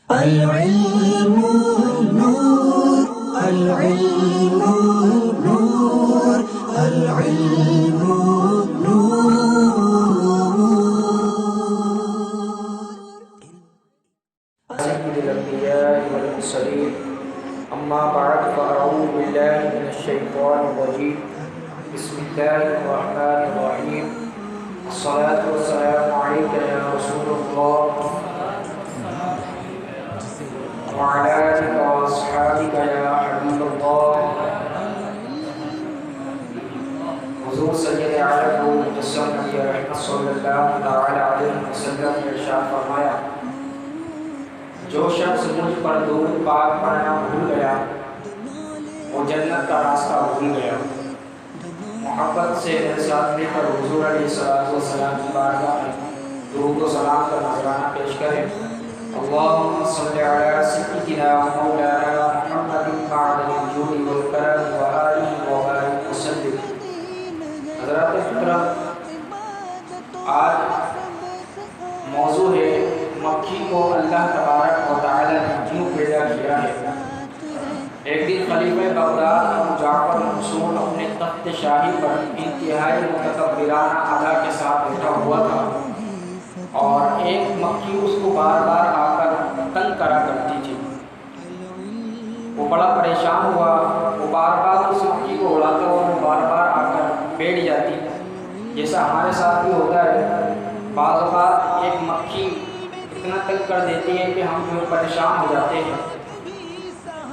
العلم نور العلم نور العلم سيد الأنبياء والمرسلين أما بعد فأعوذ بالله من الشيطان الرجيم بسم الله الرحمن الرحيم الصلاة والسلام عليك يا رسول الله وعلى آلك وأصحابك يا حبيب الله. حضور سید عالم مجسم نبی رحمت صلی اللہ تعالی علیہ وسلم نے ارشاد فرمایا، جو شخص مجھ پر درود پاک پڑھنا بھول گیا وہ جنت کا راستہ بھول گیا. محبت سے میرے ساتھ مل کر حضور علیہ السلام کی بارگاہ میں درود و سلام کا نذرانہ پیش کریں. اللہم صلی علی سیدنا و مولانا محمد معدن الجود والکرم وآلہ وبارک وسلم. حضرات محترم، آج موضوع ہے مکھی کو اللہ تبارک و تعالی نے کیوں پیدا کیا ہے. ایک دن خلیفہ بغداد جعفر منصور اپنے تخت شاہی پر انتہائی متکبرانہ ادا کے ساتھ بیٹھا ہوا تھا اور ایک مکھی اس کو بار بار آ کر تنگ کرا کرتی تھی. وہ بڑا پریشان ہوا. وہ بار بار اس مکھی کو اڑاتا ہوا وہ بار بار آ کر بیٹھ جاتی. جیسا ہمارے ساتھ بھی ہوتا ہے، بعض اوقات ایک مکھی اتنا تنگ کر دیتی ہے کہ ہم جو پریشان ہو جاتے ہیں.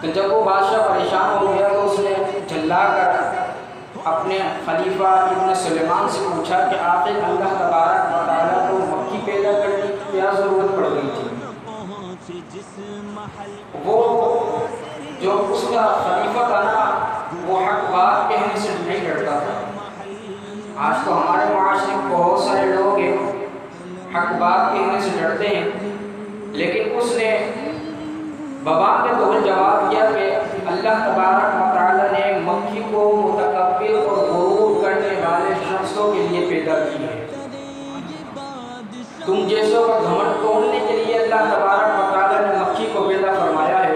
تو جب وہ بادشاہ پریشان ہو گیا تو اس نے جھلا کر اپنے خلیفہ ابن سلیمان سے پوچھا کہ آخر اللہ تبارک و تعالیٰ کو مکھی پیدا کرنے کی کیا ضرورت پڑ گئی تھی. وہ جو اس کا خلیفہ تھا نا، وہ حق بات کہنے سے نہیں ڈرتا تھا. آج تو ہمارے معاشرے میں بہت سارے لوگ ہیں حق بات کہنے سے ڈرتے ہیں، لیکن اس نے بابا کے طور جواب دیا کہ اللہ تبارک و تعالی نے مکھی کو متکبر اور غرور کرنے والے شخصوں کے لیے پیدا کی ہے. تم جیسوں کا گھمنڈ توڑنے کے لیے اللہ تبارک و تعالی نے مکھی کو پیدا فرمایا ہے.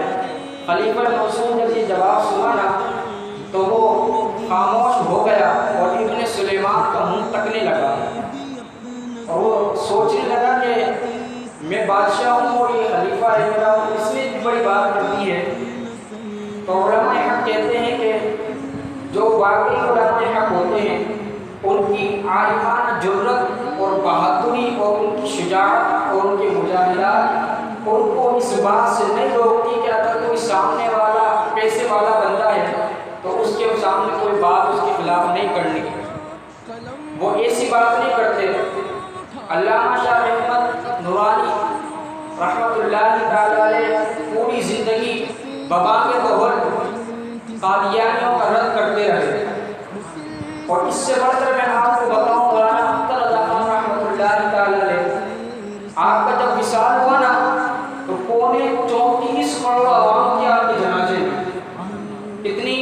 خلیفہ منصور جب یہ جواب سنا نا تو وہ خاموش ہو گیا اور ابن سلیمان کا منہ تکنے لگا اور وہ سوچنے لگا کہ میں بادشاہ ہوں اور یہ خلیفہ ہے میرا، اس میں بڑی بات کرتی ہے. تو علماء حق کہتے ہیں کہ جو واقعی علماء حق ہوتے ہیں ان کی عالمانہ جرت اور بہادری اور ان کی شجاعت اور ان کے مجاہدات ان کو اس بات سے نہیں روکتی کہ اگر کوئی سامنے والا پیسے والا بندہ ہے تو اس کے سامنے کوئی بات اس کے خلاف نہیں کرنی. وہ ایسی بات نہیں کرتے. علامہ شاہ احمد نورانی رحمۃ اللہ تعالی علیہ پوری زندگی بابا کے دور قادیانیوں کا رد کرتے رہے. اور اس سے بڑھ کر میں آپ کو بتاؤں مولانا اختر رضا خان رحمۃ اللہ تعالی علیہ آپ کا جب وصال ہوا نا تو 34 کروڑ عوام کی آپ کے جنازے میں. اتنی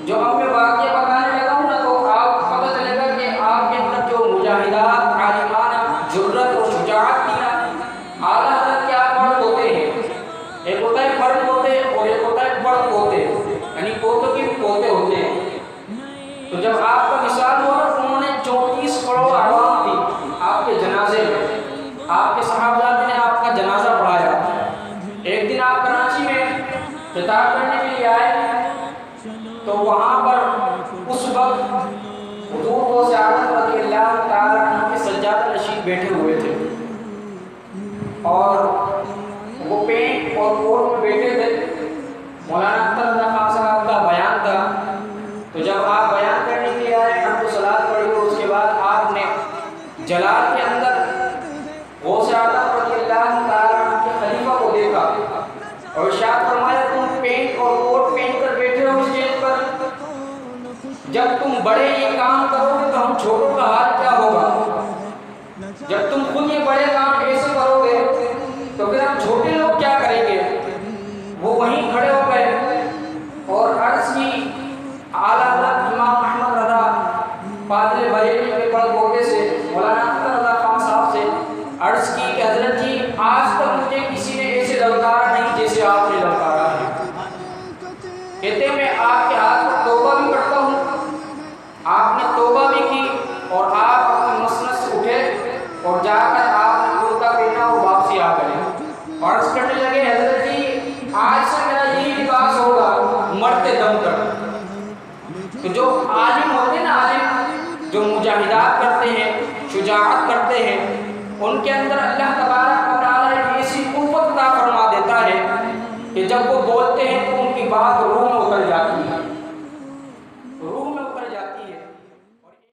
جو اب میں واقعہ بتانے لگا ہوں نا تو آپ کو پتہ چلے گا کہ آپ کے اندر جو مجاہدات عالمانہ جرت اور شجاعت تھی نا، اعلیٰ حضرت کے آپ بڑھ ہوتے ہیں. ایک ہوتا ہے بڑھ ہوتے اور ایک ہوتا ہے بڑھ ہوتے، یعنی پوتوں کے بھی پوتے ہوتے ہیں. تو جب آپ کا مثال ہوا تو انہوں نے 34 کروڑ عوام تھی آپ کے جنازے میں. آپ کے صحابہ نے آپ کا جنازہ پڑھایا. ایک دن آپ کراچی میں خطاب کرنے کے لیے آئے تو وہاں پر اس وقت حضور غوث اعظم رضی اللہ تعالی عنہ کے سجادہ نشین بیٹھے ہوئے تھے اور وہ پینٹ اور کوٹ میں بیٹھے تھے. مولانا اختر رضا خان صاحب کا بیان تھا. تو جب آپ بیان کرنے کے لیے آئے حمد و صلات پڑھی اور اس کے بعد آپ نے جلال کے اندر غوث اعظم رضی اللہ تعالی عنہ کے خلیفہ کو دیکھا اور ارشاد فرمایا تم پینٹ اور کوٹ پہن کر بیٹھے ہو اسٹیج پر، جب تم بڑے یہ کام کرو گے تو ہم چھوٹوں کا حال کیا ہوگا؟ جب تم خود یہ بڑے کام ایسے کرو گے تو پھر ہم چھوٹے لوگ کیا کریں گے؟ وہ وہیں کھڑے ہو گئے اور عرض کی اعلیٰ حضرت امام احمد رضا پادری بریلی کے بڑے پوتے سے مولانا اختر رضا خان صاحب سے عرض کی کہ حضرت جی آج تک مجھے کسی نے ایسے للکارا نہیں جیسے آپ نے للکارا ہے. کہتے ہیں میں آپ کے ہاتھ پر توبہ بھی کرتا ہوں. آپ نے توبہ بھی کی اور آپ اپنی مسند سے اٹھے اور جا کر آپ نے کرتا پہنا اور واپسی آ گئے اور عرض کرنے لگے حضرت جی آج سے میرا یہی لباس ہوگا مرتے دم تک. تو جو عالم ہوتے ہیں نا، عالم جو مجاہدات کرتے ہیں، شجاعت کرتے ہیں، ان کے اندر اللہ تبارک و تعالیٰ ایک ایسی قوت عطا فرما دیتا ہے کہ جب وہ بولتے ہیں تو ان کی بات